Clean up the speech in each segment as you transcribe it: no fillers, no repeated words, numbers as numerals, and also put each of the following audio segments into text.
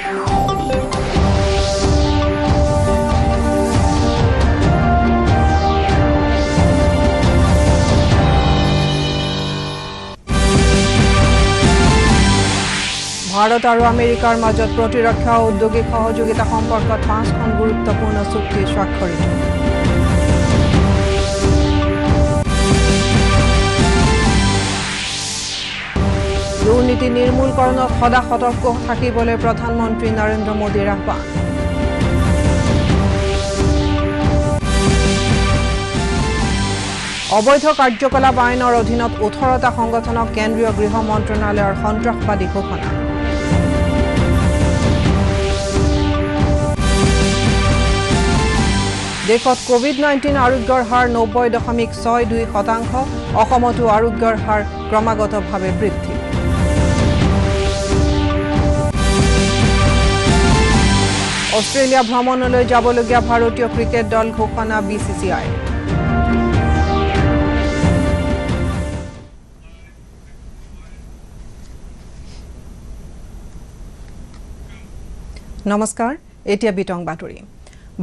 ভাৰত আৰু আমেৰিকাৰ মাজত প্ৰতিৰক্ষা আৰু ঔদ্যোগিক সহযোগিতা সম্পৰ্কত 5খন গুৰুত্বপূৰ্ণ চুক্তি স্বাক্ষৰিত। দুৰ্নীতি নিৰ্মূলকৰণত সদা সতৰ্ক থাকিবলৈ প্ৰধানমন্ত্ৰী নৰেন্দ্ৰ মোদীৰ আহ্বান। অবৈধ কাৰ্যকলাপ আইনৰ অধীনত 18টা সংগঠনক কেন্দ্ৰীয় গৃহ মন্ত্ৰণালয়ৰ সন্ত্ৰাসবাদী ঘোষণা। দেশত কোভিড-19 আৰোগ্যৰ হাৰ 90.62%, অসমতো আৰোগ্যৰ হাৰ ক্ৰমাগতভাৱে বৃদ্ধি। অষ্ট্ৰেলিয়া ভ্ৰমণলৈ যাবলগীয়া ভাৰতীয় ক্ৰিকেট দল ঘোষণা BCCI। নমস্কাৰ, এতিয়া বিতং বাতৰি।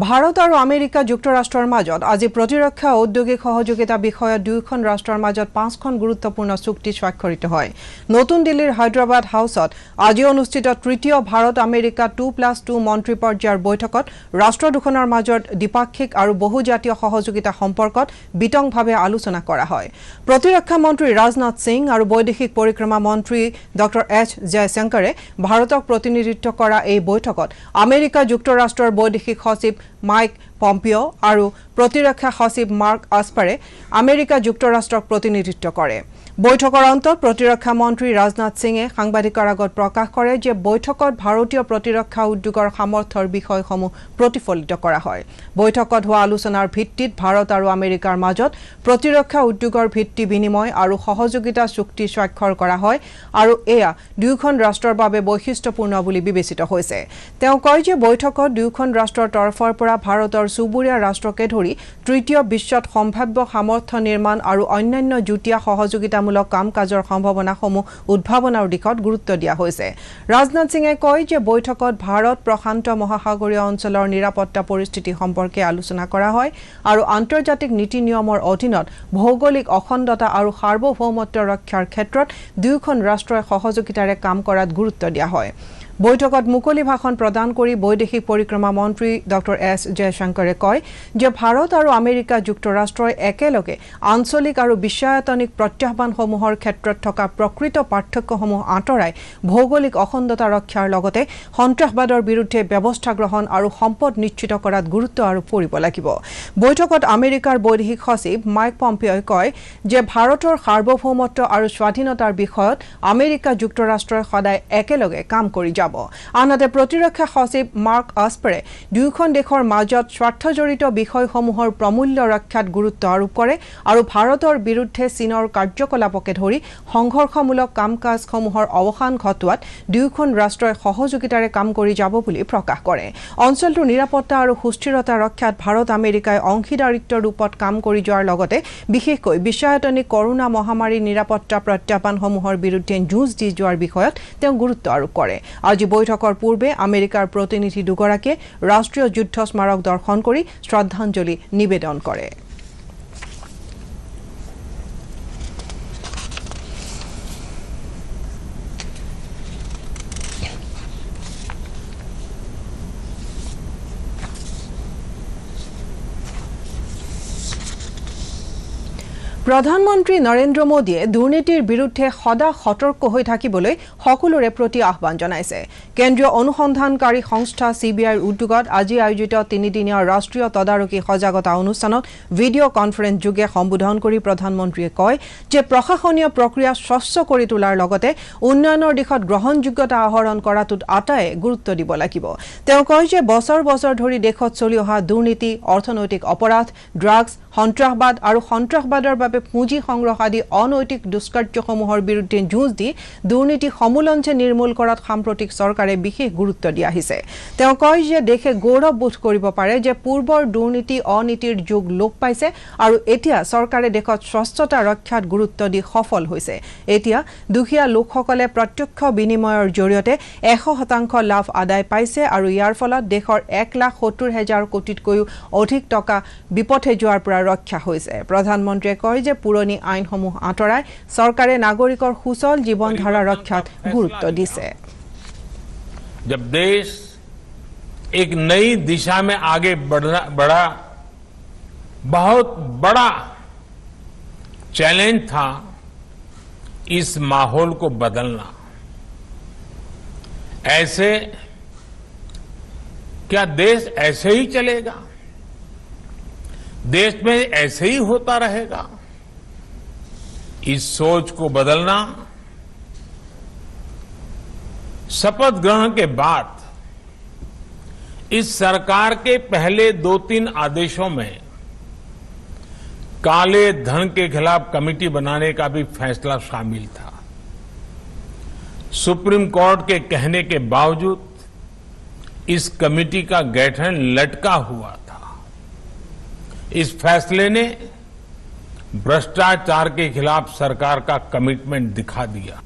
ভাৰত আৰু আমেৰিকা যুক্তৰাষ্ট্ৰৰ মাজত আজি প্ৰতিৰক্ষা ঔদ্যোগিক সহযোগিতা বিষয়ত দুয়োখন ৰাষ্ট্ৰৰ মাজত 5খন গুৰুত্বপূৰ্ণ চুক্তি স্বাক্ষৰিত হয়। নতুন দিল্লীৰ হায়দৰাবাদ হাউচত আজি অনুষ্ঠিত তৃতীয় ভাৰত আমেৰিকা 2+2 মন্ত্ৰী পৰ্যায়ৰ বৈঠকত ৰাষ্ট্ৰ দুখনৰ মাজত দ্বিপাক্ষিক আৰু বহুজাতীয় সহযোগিতা সম্পৰ্কত বিতংভাৱে আলোচনা কৰা হয়। প্ৰতিৰক্ষা মন্ত্ৰী ৰাজনাথ সিং আৰু বৈদেশিক পৰিক্ৰমা মন্ত্ৰী ডক্টৰ H. জয়শংকৰে ভাৰতক প্ৰতিনিধিত্ব কৰা এই বৈঠকত আমেৰিকা যুক্তৰাষ্ট্ৰৰ বৈদেশিক সচিব মাইক পম্পিঅ আৰু প্ৰতিৰক্ষা সচিব মাৰ্ক আসপাৰে আমেৰিকা যুক্তৰাষ্ট্ৰক প্ৰতিনিধিত্ব কৰে। বৈঠকৰ অন্তত প্ৰতিৰক্ষা মন্ত্ৰী ৰাজনাথ সিঙে সাংবাদিকৰ আগত প্ৰকাশ কৰে যে বৈঠকত ভাৰতীয় প্ৰতিৰক্ষা উদ্যোগৰ সামৰ্থ্যৰ বিষয়সমূহ প্ৰতিফলিত কৰা হয়। বৈঠকত হোৱা আলোচনাৰ ভিত্তিত ভাৰত আৰু আমেৰিকাৰ মাজত প্ৰতিৰক্ষা উদ্যোগৰ ভিত্তি বিনিময় আৰু সহযোগিতা চুক্তি স্বাক্ষৰ কৰা হয় আৰু এয়া দুয়োখন ৰাষ্ট্ৰৰ বাবে বৈশিষ্ট্যপূৰ্ণ বুলি বিবেচিত হৈছে। তেওঁ কয় যে বৈঠকত দুয়োখন ৰাষ্ট্ৰৰ তৰফৰ পৰা ভাৰতৰ চুবুৰীয়া ৰাষ্ট্ৰকে ধৰি তৃতীয় বিশ্বত সম্ভাৱ্য সামৰ্থ্য নিৰ্মাণ আৰু অন্যান্য যুটীয়া সহযোগিতামূলক কাম কাজৰ সম্ভাৱনাসমূহ উদ্ভাৱনৰ দিশত গুৰুত্ব দিয়া হৈছে। ৰাজনাথ সিঙে কয় যে বৈঠকত ভাৰত প্ৰশান্ত মহাসাগৰীয় অঞ্চলৰ নিৰাপত্তা পৰিস্থিতি সম্পৰ্কে আলোচনা কৰা হয় আৰু আন্তৰ্জাতিক নীতি নিয়মৰ অধীনত ভৌগোলিক অখণ্ডতা আৰু সাৰ্বভৌমত্ব ৰক্ষাৰ ক্ষেত্ৰত দুয়োখন ৰাষ্ট্ৰই সহযোগিতাৰে কাম কৰাত গুৰুত্ব দিয়া হয়। বৈঠকত মুকলি ভাষণ প্ৰদান কৰি বৈদেশিক পৰিক্ৰমা মন্ত্ৰী ডক্টৰ S. জয়শংকৰে কয় যে ভাৰত আৰু আমেৰিকা যুক্তৰাষ্ট্ৰই একেলগে আঞ্চলিক আৰু বিশ্বায়তনিক প্ৰত্যাহ্বানসমূহৰ ক্ষেত্ৰত থকা প্ৰকৃত পাৰ্থক্যসমূহ আঁতৰাই ভৌগোলিক অখণ্ডতা ৰক্ষাৰ লগতে সন্ত্ৰাসবাদৰ বিৰুদ্ধে ব্যৱস্থা গ্ৰহণ আৰু সম্পদ নিশ্চিত কৰাত গুৰুত্ব আৰোপ কৰিব লাগিব। বৈঠকত আমেৰিকাৰ বৈদেশিক সচিব মাইক পম্পিঅই কয় যে ভাৰতৰ সাৰ্বভৌমত্ব আৰু স্বাধীনতাৰ বিষয়ত আমেৰিকা যুক্তৰাষ্ট্ৰই সদায় একেলগে কাম কৰি যাব। আনহাতে প্ৰতিৰক্ষা সচিব মাৰ্ক আসপাৰে দুয়োখন দেশৰ মাজত স্বাৰ্থজড়িত বিষয়সমূহৰ প্ৰমূল্য ৰক্ষাত গুৰুত্ব আৰোপ কৰে আৰু ভাৰতৰ বিৰুদ্ধে চীনৰ কাৰ্যকলাপকে ধৰি সংঘৰ্ষমূলক কাম কাজসমূহৰ অৱসান ঘটোৱাত দুয়োখন ৰাষ্ট্ৰই সহযোগিতাৰে কাম কৰি যাব বুলি প্ৰকাশ কৰে। অঞ্চলটোৰ নিৰাপত্তা আৰু সুস্থিৰতা ৰক্ষাত ভাৰত আমেৰিকাই অংশীদাৰিত্বৰ ৰূপত কাম কৰি যোৱাৰ লগতে বিশেষকৈ বিশ্বায়তনিক কৰোনা মহামাৰীৰ নিৰাপত্তা প্ৰত্যাহ্বানসমূহৰ বিৰুদ্ধে যুঁজ দি যোৱাৰ বিষয়ত তেওঁ গুৰুত্ব আৰোপ কৰে। আজি বৈঠকৰ পূৰ্বে আমেৰিকাৰ প্ৰতিনিধি দুগৰাকীয়ে ৰাষ্ট্ৰীয় যুদ্ধ স্মাৰক দৰ্শন কৰি শ্ৰদ্ধাঞ্জলি নিবেদন কৰে। প্ৰধানমন্ত্ৰী নৰেন্দ্ৰ মোদীয়ে দুৰ্নীতিৰ বিৰুদ্ধে সদা সতৰ্ক হৈ থাকিবলৈ সকলোৰে প্ৰতি আহ্বান জনাইছে। কেন্দ্ৰীয় অনুসন্ধানকাৰী সংস্থা CBIৰ উদ্যোগত আজি আয়োজিত 3দিনীয়া ৰাষ্ট্ৰীয় তদাৰকী সজাগতা অনুষ্ঠানত ভিডিঅ' কনফাৰেন্স যোগে সম্বোধন কৰি প্ৰধানমন্ত্ৰীয়ে কয় যে প্ৰশাসনীয় প্ৰক্ৰিয়া স্বচ্ছ কৰি তোলাৰ লগতে উন্নয়নৰ দিশত গ্ৰহণযোগ্যতা আহৰণ কৰাটোত আটায়ে গুৰুত্ব দিব লাগিব। তেওঁ কয় যে বছৰ বছৰ ধৰি দেশত চলি অহা দুৰ্নীতি, অৰ্থনৈতিক অপৰাধ, ড্ৰাগছ, সন্ত্ৰাসবাদ আৰু সন্ত্ৰাসবাদৰ বাবে পুঁজি সংগ্ৰহ আদি অনৈতিক দুষ্কাৰ্যসমূহৰ বিৰুদ্ধে যুঁজ দি দুৰ্নীতি সমূলঞ্চে নিৰ্মূল কৰাত সাম্প্ৰতিক চৰকাৰে চৰকাৰে বিশেষ গুৰুত্ব দিয়া আহিছে তেওঁ কয় যে দেশে গৌৰৱ বোধ কৰিব পাৰে যে পূৰ্বৰ দুৰ্নীতি অনীতিৰ যুগ লোপ পাইছে আৰু এতিয়া চৰকাৰে দেশত স্বচ্ছতা ৰক্ষাত গুৰুত্ব দি সফল হৈছে এতিয়া দুখীয়া লোকসকলে প্ৰত্যক্ষ বিনিময়ৰ জৰিয়তে 100% লাভ আদায় পাইছে আৰু ইয়াৰ ফলত দেশৰ 1,70,000 কোটিতকৈও অধিক টকা বিপথে যোৱাৰ পৰা ৰক্ষা হৈছে প্ৰধানমন্ত্ৰীয়ে কয় যে পুৰণি আইনসমূহ আঁতৰাই চৰকাৰে নাগৰিকৰ সুচল জীৱন ধাৰা ৰক্ষাত গুৰুত্ব দিছে जब देश एक नई दिशा में आगे बढ़ा बहुत बड़ा चैलेंज था इस माहौल को बदलना ऐसे क्या देश ऐसे ही चलेगा देश में ऐसे ही होता रहेगा इस सोच को बदलना शपथ ग्रहण के बाद इस सरकार के पहले 2-3 आदेशों में काले धन के खिलाफ कमेटी बनाने का भी फैसला शामिल था सुप्रीम कोर्ट के कहने के बावजूद इस कमेटी का गठन लटका हुआ था इस फैसले ने भ्रष्टाचार के खिलाफ सरकार का कमिटमेंट दिखा दिया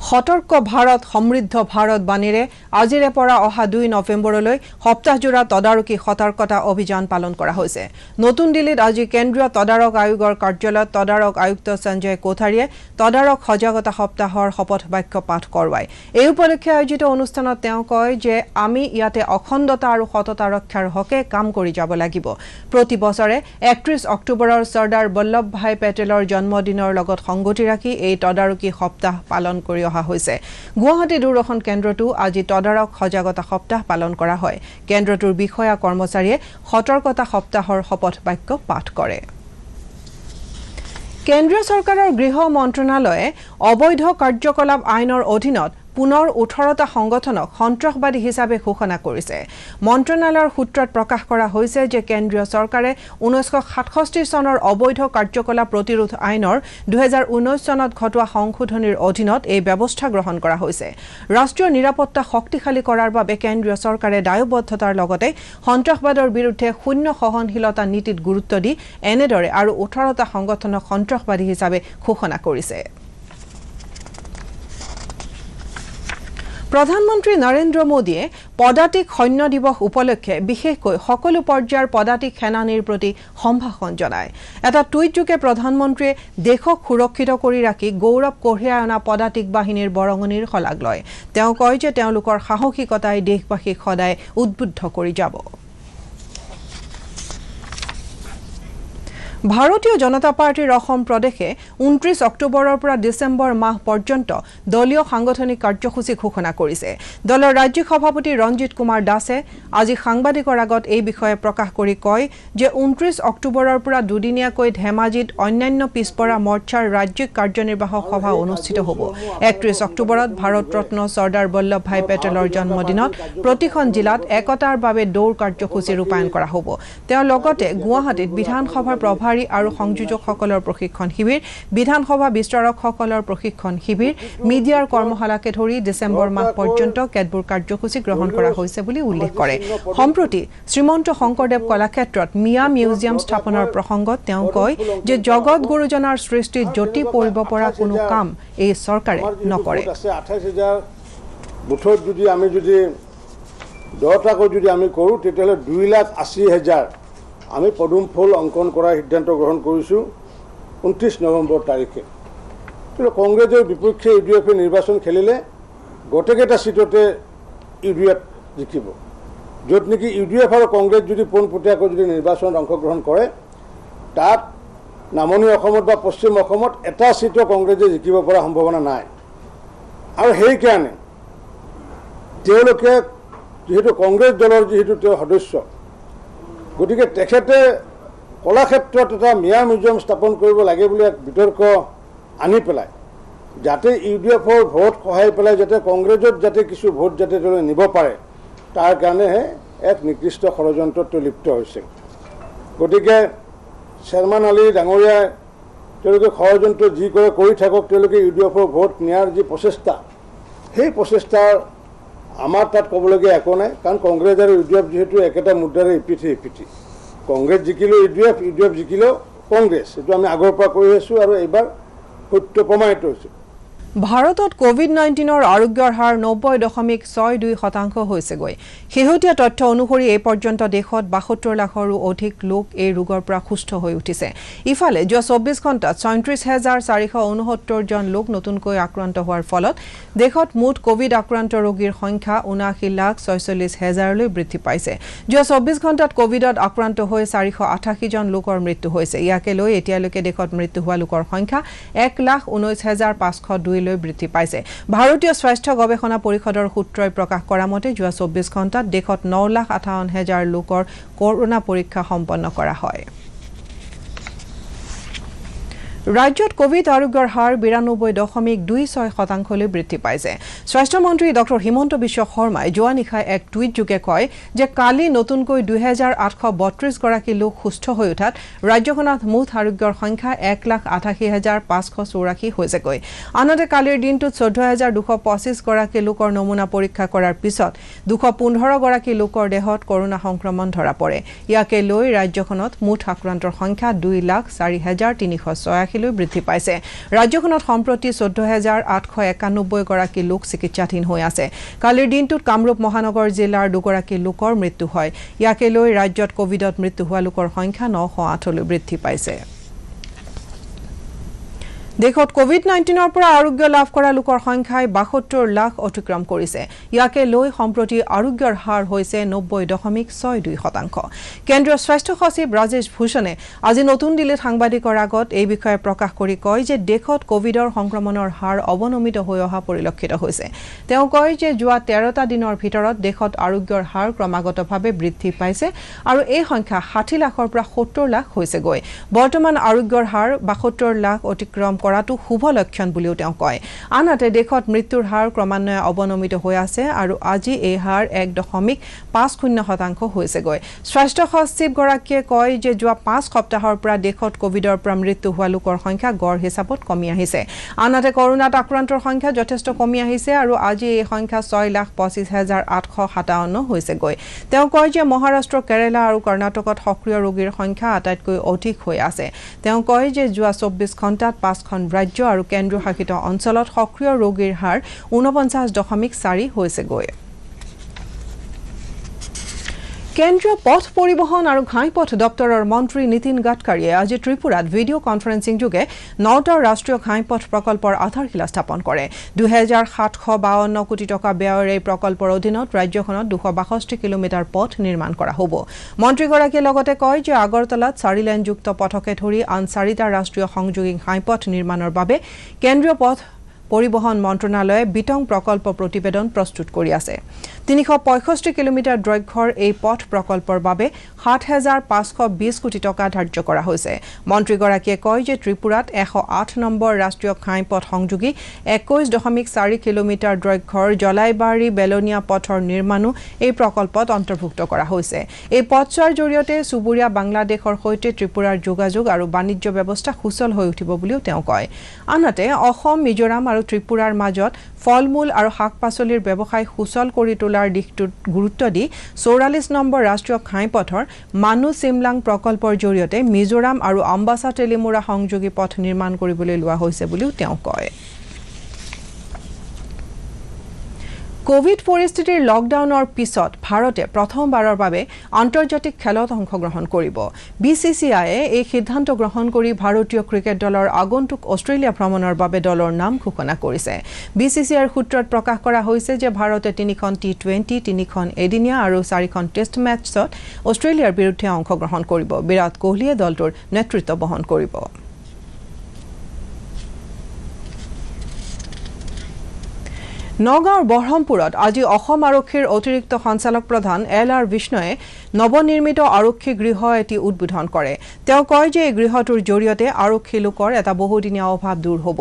সতৰ্ক ভাৰত সমৃদ্ধ ভাৰত বাণীৰে আজিৰে পৰা অহা 2 নৱেম্বৰলৈ সপ্তাহজোৰা তদাৰকী সতৰ্কতা অভিযান পালন কৰা হৈছে নতুন দিল্লীত আজি কেন্দ্ৰীয় তদাৰক আয়োগৰ কাৰ্যালয়ত তদাৰক আয়ুক্ত সঞ্জয় কোঠাৰীয়ে তদাৰক সজাগতা সপ্তাহৰ শপত বাক্য পাঠ কৰোৱায় এই উপলক্ষে আয়োজিত অনুষ্ঠানত তেওঁ কয় যে আমি ইয়াতে অখণ্ডতা আৰু সততা ৰক্ষাৰ হকে কাম কৰি যাব লাগিব প্ৰতি বছৰে 31 অক্টোবৰৰ চৰ্দাৰ বল্লভ ভাই পেটেলৰ জন্মদিনৰ লগত সংগতি ৰাখি এই তদাৰকী সপ্তাহ পালন কৰি হৈছে গুৱাহাটী দূৰদৰ্শন কেন্দ্ৰটো আজি তদাৰক সজাগতা সপ্তাহ পালন কৰা হয় কেন্দ্ৰটোৰ বিষয়া কৰ্মচাৰীয়ে সতৰ্কতা সপ্তাহৰ শপত বাক্য পাঠ কৰে কেন্দ্ৰীয় চৰকাৰৰ গৃহ মন্ত্ৰণালয়ে অবৈধ কাৰ্যকলাপ আইনৰ অধীনত পুনৰ 18টা সংগঠনক সন্ত্ৰাসবাদী হিচাপে ঘোষণা কৰিছে মন্ত্ৰণালয়ৰ সূত্ৰত প্ৰকাশ কৰা হৈছে যে কেন্দ্ৰীয় চৰকাৰে 1967 চনৰ অবৈধ কাৰ্যকলাপ প্ৰতিৰোধ আইনৰ 2019 চনত ঘটোৱা সংশোধনীৰ অধীনত এই ব্যৱস্থা গ্ৰহণ কৰা হৈছে ৰাষ্ট্ৰীয় নিৰাপত্তা শক্তিশালী কৰাৰ বাবে কেন্দ্ৰীয় চৰকাৰে দায়বদ্ধতাৰ লগতে সন্ত্ৰাসবাদৰ বিৰুদ্ধে শূন্য সহনশীলতা নীতিত গুৰুত্ব দি এনেদৰে আৰু 18টা সংগঠনক সন্ত্ৰাসবাদী হিচাপে ঘোষণা কৰিছে প্ৰধানমন্ত্ৰী নৰেন্দ্ৰ মোদীয়ে পদাতিক সৈন্য দিৱস উপলক্ষে বিশেষকৈ সকলো পৰ্যায়ৰ পদাতিক সেনানীৰ প্ৰতি সম্ভাষণ জনায় এটা টুইটযোগে প্ৰধানমন্ত্ৰীয়ে দেশক সুৰক্ষিত কৰি ৰাখি গৌৰৱ কঢ়িয়াই অনা পদাতিক বাহিনীৰ বৰঙণিৰ শলাগ লয় তেওঁ কয় যে তেওঁলোকৰ সাহসিকতাই দেশবাসীক সদায় উদ্বুদ্ধ কৰি যাব ভাৰতীয় জনতা পাৰ্টিৰ অসম প্ৰদেশে 29 অক্টোবৰৰ পৰা ডিসেম্বৰ মাহ পৰ্যন্ত দলীয় সাংগঠনিক কাৰ্যসূচী ঘোষণা কৰিছে দলৰ ৰাজ্যিক সভাপতি ৰঞ্জিত কুমাৰ দাসে আজি সাংবাদিকৰ আগত এই বিষয়ে প্ৰকাশ কৰি কয় যে 29 অক্টোবৰৰ পৰা দুদিনীয়াকৈ ধেমাজিত অন্যান্য পিছপৰা মৰ্চাৰ ৰাজ্যিক কাৰ্যনিৰ্বাহক সভা অনুষ্ঠিত হ'ব 31 অক্টোবৰত ভাৰত ৰত্ন চৰ্দাৰ বল্লভ ভাই পেটেলৰ জন্মদিনত প্ৰতিখন জিলাত একতাৰ বাবে দৌৰ কাৰ্যসূচী ৰূপায়ণ কৰা হ'ব তেওঁ লগতে গুৱাহাটীত বিধানসভাৰ প্ৰভাৰী আৰু সংযোজকসকলৰ প্ৰশিক্ষণ শিবিৰ বিধানসভা বিস্তাৰকসকলৰ প্ৰশিক্ষণ শিবিৰ মিডিয়াৰ কৰ্মশালাকে ধৰি ডিসেম্বৰ মাহ পৰ্যন্ত কেতবোৰ কাৰ্যসূচী গ্ৰহণ কৰা হৈছে বুলি উল্লেখ কৰে সম্প্ৰতি শ্ৰীমন্ত শংকৰদেৱ কলাক্ষেত্ৰত মিয়া মিউজিয়াম স্থাপনৰ প্ৰসংগত তেওঁ কয় যে জগত গুৰুজনাৰ সৃষ্টি জ্যোতি পৰিব পৰা কোনো কাম এই চৰকাৰে নকৰে 28000 বুথত যদি আমি 10টাকৈ যদি আমি কৰো তেতিয়াহলে 2,80,000 আমি পদুম ফুল অংকন কৰাৰ সিদ্ধান্ত গ্ৰহণ কৰিছো 29 নৱেম্বৰ তাৰিখে কিন্তু কংগ্ৰেছৰ বিপক্ষে ইউডিএফে নিৰ্বাচন খেলিলে গোটেইকেইটা সিটতে ইউডিএফ জিকিব য'ত নেকি ইউডিএফ আৰু কংগ্ৰেছ যদি পোনপটীয়াকৈ যদি নিৰ্বাচনত অংশগ্ৰহণ কৰে তাত নামনি অসমত বা পশ্চিম অসমত এটা সিটো কংগ্ৰেছে জিকিব পৰা সম্ভাৱনা নাই আৰু সেইকাৰণে তেওঁলোকে যেহেতু কংগ্ৰেছ দলৰ যেহেতু তেওঁ সদস্য গতিকে তেখেতে কলাক্ষেত্ৰত এটা মিয়া মিউজিয়াম স্থাপন কৰিব লাগে বুলি এক বিতৰ্ক আনি পেলাই যাতে ইউডিএফৰ ভোট সহায় পেলাই যাতে কংগ্ৰেছত যাতে কিছু ভোট যাতে তেওঁলোকে নিব পাৰে তাৰ কাৰণেহে এক নিকৃষ্ট ষড়যন্ত্ৰত লিপ্ত হৈছে গতিকে শৰ্মান আলী ডাঙৰীয়াই তেওঁলোকে ষড়যন্ত্ৰ যি কৰে কৰি থাকক, তেওঁলোকে UDFৰ ভোট নিয়াৰ যি প্ৰচেষ্টা, সেই প্ৰচেষ্টাৰ আমাৰ তাত ক'বলগীয়া একো নাই। কাৰণ কংগ্ৰেছ আৰু UDF যিহেতু একেটা মুদ্ৰাৰে ইপিঠি ইপিঠি, কংগ্ৰেছ জিকিলেও UDF, UDF জিকিলেও কংগ্ৰেছ, এইটো আমি আগৰ পৰা কৈ আছোঁ আৰু এইবাৰ সত্য প্ৰমাণিত হৈছে। ভাৰতত কোভিড-19 আৰোগ্যৰ হাৰ 90.62% হৈছেগৈ। শেহতীয়া তথ্য অনুসৰি এই পৰ্যন্ত দেশত 72 লাখৰো অধিক লোক এই ৰোগৰ পৰা সুস্থ হৈ উঠিছে। ইফালে যোৱা 24 ঘণ্টাত ৩৬,৪৬৯ জন লোক নতুনকৈ আক্ৰান্ত হোৱাৰ ফলত দেশত মুঠ কোভিড আক্ৰান্ত ৰোগীৰ সংখ্যা ৭৯,৪৬,০০০লৈ বৃদ্ধি পাইছে। যোৱা 24 ঘণ্টাত কোভিডত আক্ৰান্ত হৈ 488 জন লোকৰ মৃত্যু হৈছে। ইয়াকে লৈ এতিয়ালৈকে দেশত মৃত্যু হোৱা লোকৰ সংখ্যা ১,১৯,৫০২ বৃদ্ধি পাইছে। ভাৰতীয় স্বাস্থ্য গৱেষণা পৰিষদৰ সূত্ৰই প্ৰকাশ কৰা মতে যোৱা 24 ঘণ্টাত দেশত ৯,৫৮,০০০ লোকৰ কৰোনা পৰীক্ষা সম্পন্ন কৰা হয়। ৰাজ্যত কোভিড আৰোগ্যৰ হাৰ ৯২.২৬% বৃদ্ধি পাইছে। স্বাস্থ্যমন্ত্ৰী ডক্টৰ হিমন্ত বিশ্ব শৰ্মাই যোৱা নিশা এক টুইট যোগে কয় যে কালি নতুনকৈ ২,৮৩২ গৰাকী লোক সুস্থ হৈ উঠাত ৰাজ্যখনত মুঠ আৰোগ্যৰ সংখ্যা ১,৮৮,৫৮৪ হৈছেগৈ। আনহাতে কালিৰ দিনটোত ১৪,২২৫ গৰাকী লোকৰ নমুনা পৰীক্ষা কৰাৰ পিছত ২১৫ গৰাকী লোকৰ দেহত কৰোনা সংক্ৰমণ ধৰা পৰে। ইয়াকে লৈ ৰাজ্যখনত মুঠ আক্ৰান্তৰ সংখ্যা 2,০৪,৩৯৬ বৃদ্ধি পাইছে। ৰাজ্যখনত সম্প্ৰতি ১৪,৮৯১ গৰাকী লোক চিকিৎসাধীন হৈ আছে। কালিৰ দিনটোত কামৰূপ মহানগৰ জিলাৰ ২ গৰাকী লোকৰ মৃত্যু হয়। ইয়াকে লৈ ৰাজ্যত কোভিডত মৃত্যু হোৱা লোকৰ সংখ্যা ৯০৮লৈ বৃদ্ধি পাইছে। দেশত কোভিড-19 পৰা আৰোগ্য লাভ কৰা লোকৰ সংখ্যাই ৭২ লাখ অতিক্ৰম কৰিছে। ইয়াকে লৈ সম্প্ৰতি আৰোগ্যৰ হাৰ হৈছে ৯০.৬২%। কেন্দ্ৰীয় স্বাস্থ্য সচিব ৰাজেশ ভূষণে আজি নতুন দিল্লীত সাংবাদিকৰ আগত এই বিষয়ে প্ৰকাশ কৰি কয় যে দেশত কোভিডৰ সংক্ৰমণৰ হাৰ অৱনমিত হৈ অহা পৰিলক্ষিত হৈছে। তেওঁ কয় যে যোৱা ১৩টা দিনৰ ভিতৰত দেশত আৰোগ্যৰ হাৰ ক্ৰমাগতভাৱে বৃদ্ধি পাইছে আৰু এই সংখ্যা ৬০ লাখৰ পৰা ৭০ লাখ হৈছেগৈ। বৰ্তমান আৰোগ্যৰ হাৰ ৭২ লাখ অতিক্ৰম কৰাটো শুভ লক্ষণ বুলিও তেওঁ কয়। আনহাতে দেশত মৃত্যুৰ হাৰ ক্ৰমান্বয়ে অৱনমিত হৈ আছে আৰু আজি এই হাৰ ১.৫০% হৈছেগৈ। স্বাস্থ্য সচিবগৰাকীয়ে কয় যে যোৱা ৫ সপ্তাহৰ পৰা দেশত কোভিডৰ পৰা মৃত্যু হোৱা লোকৰ সংখ্যা গড় হিচাপত কমি আহিছে। আনহাতে কৰোনাত আক্ৰান্তৰ সংখ্যা যথেষ্ট কমি আহিছে আৰু আজি এই সংখ্যা ৬,২৫,৮৫৭ হৈছেগৈ। তেওঁ কয় যে মহাৰাষ্ট্ৰ, কেৰালা আৰু কৰ্ণাটকত সক্ৰিয় ৰোগীৰ সংখ্যা আটাইতকৈ অধিক হৈ আছে। তেওঁ কয় যে যোৱা ২৪ ঘণ্টাত ৫খন ৰাজ্য আৰু কেন্দ্ৰীয় শাসিত অঞ্চলত সক্ৰিয় ৰোগীৰ হাৰ ৪৯.৪ হৈছেগৈ। কেন্দ্ৰীয় পথ পৰিবহণ আৰু ঘাইপথ দপ্তৰৰ মন্ত্ৰী নীতিন গাডকাৰীয়ে আজি ত্ৰিপুৰাত ভিডিঅ' কনফাৰেন্সিং যোগে ৯টা ৰাষ্ট্ৰীয় ঘাইপথ প্ৰকল্পৰ আধাৰশিলা স্থাপন কৰে। ২,৭৫২ কোটি টকা ব্যয়ৰ এই প্ৰকল্পৰ অধীনত ৰাজ্যখনত ২৬২ কিলোমিটাৰ পথ নিৰ্মাণ কৰা হ'ব। মন্ত্ৰীগৰাকীয়ে লগতে কয় যে আগৰতলাত ৪ লেনযুক্ত পথকে ধৰি আন 4টা ৰাষ্ট্ৰীয় সংযোগী ঘাইপথ নিৰ্মাণৰ বাবে কেন্দ্ৰীয় পথ পৰিবহণ মন্ত্ৰণালয়ে বিতং প্ৰকল্প প্ৰতিবেদন প্ৰস্তুত কৰি আছে। ৩৬৫ কিলোমিটাৰ দৈৰ্ঘ্যৰ এই পথ প্ৰকল্পৰ বাবে ৭,৫২০ কোটি টকা ধাৰ্য কৰা হৈছে। মন্ত্ৰীগৰাকীয়ে কয় যে ত্ৰিপুৰাত ১০৮ নম্বৰ ৰাষ্ট্ৰীয় ঘাইপথ সংযোগী ২১.৪ কিলোমিটাৰ দৈৰ্ঘ্যৰ জলাইবাৰী বেলনীয়া পথৰ নিৰ্মাণো এই প্ৰকল্পত অন্তৰ্ভুক্ত কৰা হৈছে। এই পথছোৱাৰ জৰিয়তে চুবুৰীয়া বাংলাদেশৰ সৈতে ত্ৰিপুৰাৰ যোগাযোগ আৰু বাণিজ্য ব্যৱস্থা সুচল হৈ উঠিব বুলিও তেওঁ কয়। আনহাতে অসম, মিজোৰাম আৰু ত্ৰিপুৰাৰ মাজত ফল-মূল আৰু শাক-পাচলিৰ ব্যৱসায় সুচল কৰি তোলাৰ দিশটোত গুৰুত্ব দি ৪৪ নম্বৰ ৰাষ্ট্ৰীয় ঘাইপথৰ মানু চিমলাং প্ৰকল্পৰ জৰিয়তে মিজোৰাম আৰু আম্বাসা টেলিমুৰা সংযোগী পথ নিৰ্মাণ কৰিবলৈ লোৱা হৈছে বুলিও তেওঁ কয়। কোভিড পৰিস্থিতিৰ লকডাউনৰ পিছত ভাৰতে প্ৰথমবাৰৰ বাবে আন্তৰ্জাতিক খেলত অংশগ্ৰহণ কৰিব। BCCIয়ে এই সিদ্ধান্ত গ্ৰহণ কৰি ভাৰতীয় ক্ৰিকেট দলৰ আগন্তুক অষ্ট্ৰেলিয়া ভ্ৰমণৰ বাবে দলৰ নাম ঘোষণা কৰিছে। BCCIৰ সূত্ৰত প্ৰকাশ কৰা হৈছে যে ভাৰতে 3খন T20, 3খন এদিনীয়া আৰু 4খন টেষ্ট মেচত অষ্ট্ৰেলিয়াৰ বিৰুদ্ধে অংশগ্ৰহণ কৰিব। বিৰাট কোহলীয়ে দলটোৰ নেতৃত্ব বহন কৰিব। নগাঁৱৰ বহৰমপুৰত আজি অসম আৰক্ষীৰ অতিৰিক্ত সঞ্চালক প্ৰধান LR বিষ্ণয়ে নৱনিৰ্মিত আৰক্ষী গৃহ এটি উদ্বোধন কৰে। তেওঁ কয় যে এই গৃহটোৰ জৰিয়তে আৰক্ষী লোকৰ এটা বহুদিনীয়া অভাৱ দূৰ হ'ব।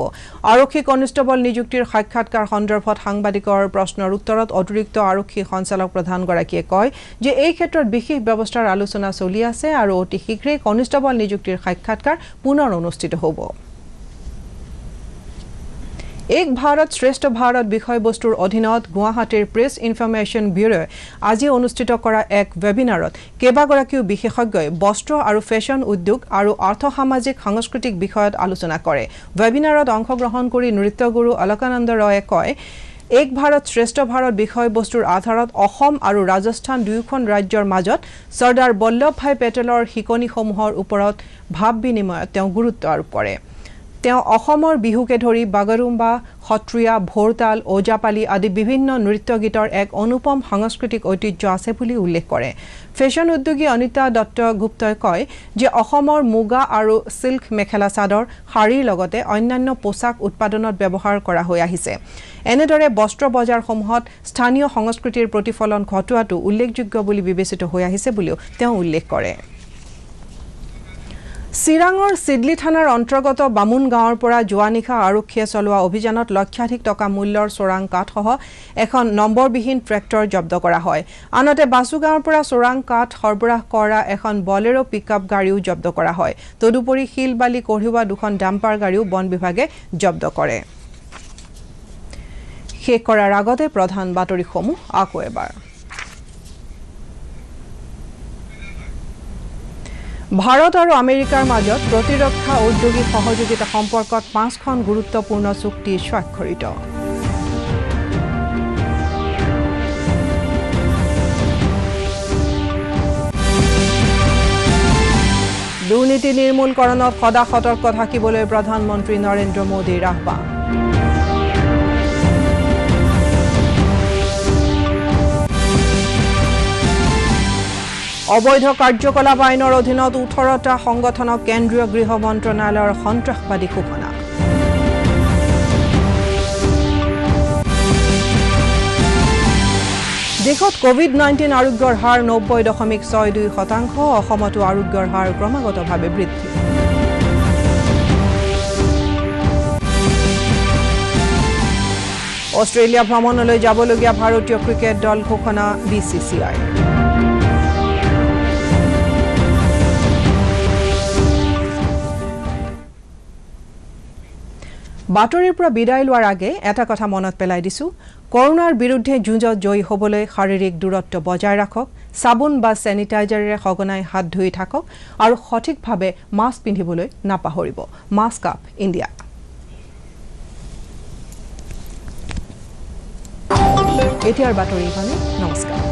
আৰক্ষী কনিষ্টবল নিযুক্তিৰ সাক্ষাৎকাৰ সন্দৰ্ভত সাংবাদিকৰ প্ৰশ্নৰ উত্তৰত অতিৰিক্ত আৰক্ষী সঞ্চালক প্ৰধানগৰাকীয়ে কয় যে এই ক্ষেত্ৰত বিশেষ ব্যৱস্থাৰ আলোচনা চলি আছে আৰু অতি শীঘ্ৰেই কনিষ্টবল নিযুক্তিৰ সাক্ষাৎকাৰ পুনৰ অনুষ্ঠিত হ'ব। এক ভাৰত শ্ৰেষ্ঠ ভাৰত বিষয়বস্তুৰ অধীনত গুৱাহাটীৰ প্ৰেছ ইনফৰমেশ্যন ব্যুৰোৱে আজি অনুষ্ঠিত কৰা এক ৱেবিনাৰত কেইবাগৰাকীও বিশেষজ্ঞই বস্ত্ৰ আৰু ফেশ্বন উদ্যোগ আৰু আৰ্থ-সামাজিক সাংস্কৃতিক বিষয়ত আলোচনা কৰে। ৱেবিনাৰত অংশগ্ৰহণ কৰি নৃত্যগুৰু অলকানন্দ ৰয়ে কয়, এক ভাৰত শ্ৰেষ্ঠ ভাৰত বিষয়বস্তুৰ আধাৰত অসম আৰু ৰাজস্থান দুয়োখন ৰাজ্যৰ মাজত চৰ্দাৰ বল্লভ ভাই পেটেলৰ শিকনিসমূহৰ ওপৰত ভাৱ বিনিময়ত তেওঁ গুৰুত্ব আৰোপ কৰে। তেওঁ অসমৰ বিহুকে ধৰি বাগৰুম্বা, সত্ৰীয়া, ভোৰতাল, ওজাপালি আদি বিভিন্ন নৃত্য গীতৰ এক অনুপম সাংস্কৃতিক ঐতিহ্য আছে বুলি উল্লেখ কৰে। ফেশ্বন উদ্যোগী অনিতা দত্ত গুপ্তই কয় যে অসমৰ মুগা আৰু সিল্ক মেখেলা চাদৰ, শাৰীৰ লগতে অন্যান্য পোছাক উৎপাদনত ব্যৱহাৰ কৰা হৈ আহিছে। এনেদৰে বস্ত্ৰ বজাৰসমূহত স্থানীয় সংস্কৃতিৰ প্ৰতিফলন ঘটোৱাটো উল্লেখযোগ্য বুলি বিবেচিত হৈ আহিছে বুলিও তেওঁ উল্লেখ কৰে। চিৰাঙৰ চিডলি থানাৰ অন্তৰ্গত বামুন গাঁৱৰ পৰা যোৱা নিশা আৰক্ষীয়ে চলোৱা অভিযানত লক্ষাধিক টকা মূল্যৰ চোৰাং কাঠসহ এখন নম্বৰবিহীন ট্ৰেক্টৰ জব্দ কৰা হয়। আনহাতে বাছুগাঁৱৰ পৰা চোৰাং কাঠ সৰবৰাহ কৰা এখন বলেৰো পিকআপ গাড়ীও জব্দ কৰা হয়। তদুপৰি শিল বালি কঢ়িওৱা দুখন ডাম্পাৰ গাড়ীও বন বিভাগে জব্দ কৰে। শেষ কৰাৰ আগতে প্ৰধান বাতৰিসমূহ আকৌ এবাৰ। ভাৰত আৰু আমেৰিকাৰ মাজত প্ৰতিৰক্ষা ঔদ্যোগিক সহযোগিতা সম্পৰ্কত 5খন গুৰুত্বপূৰ্ণ চুক্তি স্বাক্ষৰিত। দুৰ্নীতি নিৰ্মূলকৰণত সদা সতৰ্ক থাকিবলৈ প্ৰধানমন্ত্ৰী নৰেন্দ্ৰ মোদীৰ আহ্বান। অবৈধ কাৰ্যকলাপ আইনৰ অধীনত 18টা সংগঠনক কেন্দ্ৰীয় গৃহ মন্ত্ৰণালয়ৰ সন্ত্ৰাসবাদী ঘোষণা। দেশত কোভিড-19 আৰোগ্যৰ হাৰ 90.62%। অসমতো আৰোগ্যৰ হাৰ ক্ৰমাগতভাৱে বৃদ্ধি। অষ্ট্ৰেলিয়া ভ্ৰমণলৈ যাবলগীয়া ভাৰতীয় ক্ৰিকেট দল ঘোষণা BCCI। বাতৰিৰ পৰা বিদায় লোৱাৰ আগে এটা কথা মনত পেলাই দিছো, কৰোনাৰ বিৰুদ্ধে যুঁজত জয়ী হ'বলৈ শাৰীৰিক দূৰত্ব বজাই ৰাখক, সাবুন বা চেনিটাইজাৰেৰে সঘনাই হাত ধুই থাকক আৰু সঠিকভাৱে মাস্ক পিন্ধিবলৈ নাপাহৰিব। Mask up India. এতিয়াৰ বাতৰি ইমানেই। নমস্কাৰ।